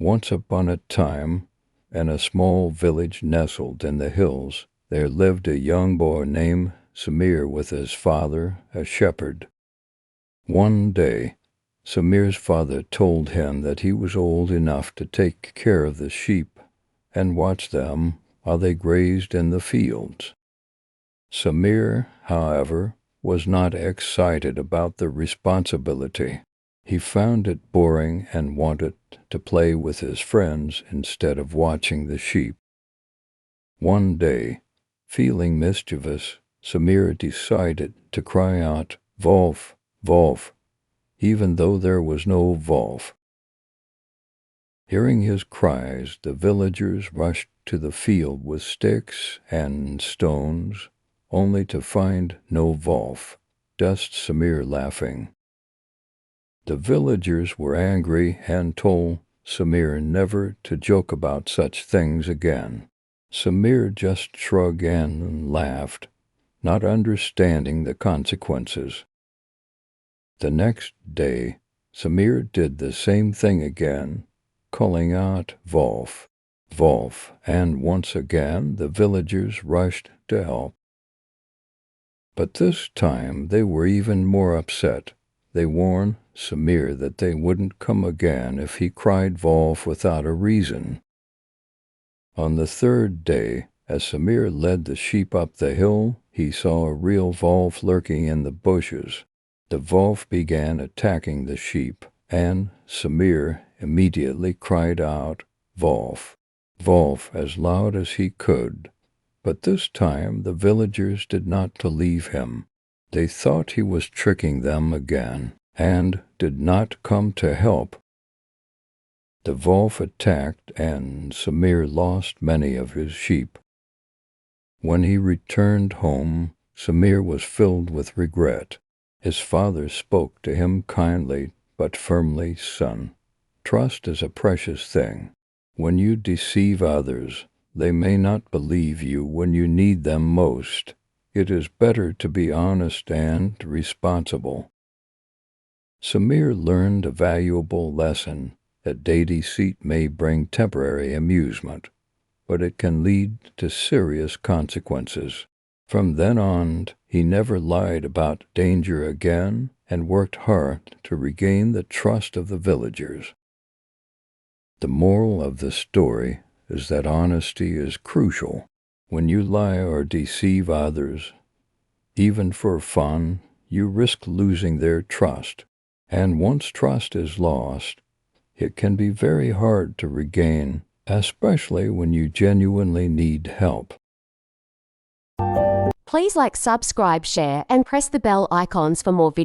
Once upon a time, in a small village nestled in the hills, there lived a young boy named Samir with his father, a shepherd. One day, Samir's father told him that he was old enough to take care of the sheep and watch them while they grazed in the fields. Samir, however, was not excited about the responsibility. He found it boring and wanted to play with his friends instead of watching the sheep. One day, feeling mischievous, Samir decided to cry out, "Wolf, Wolf," even though there was no wolf. Hearing his cries, the villagers rushed to the field with sticks and stones, only to find no wolf, just Samir laughing. The villagers were angry and told Samir never to joke about such things again. Samir just shrugged and laughed, not understanding the consequences. The next day, Samir did the same thing again, calling out "Wolf, Wolf," and once again the villagers rushed to help. But this time they were even more upset. They warned Samir that they wouldn't come again if he cried "Wolf" without a reason. On the third day, as Samir led the sheep up the hill, he saw a real wolf lurking in the bushes. The wolf began attacking the sheep, and Samir immediately cried out "Wolf, Wolf" as loud as he could. But this time the villagers did not believe him. They thought he was tricking them again, and did not come to help. The wolf attacked, and Samir lost many of his sheep. When he returned home, Samir was filled with regret. His father spoke to him kindly but firmly, "Son, trust is a precious thing. When you deceive others, they may not believe you when you need them most. It is better to be honest and responsible." Samir learned a valuable lesson that deceit may bring temporary amusement, but it can lead to serious consequences. From then on, he never lied about danger again and worked hard to regain the trust of the villagers. The moral of the story is that honesty is crucial. When you lie or deceive others, even for fun, you risk losing their trust. And once trust is lost, it can be very hard to regain, especially when you genuinely need help. Please like, subscribe, share, and press the bell icons for more videos.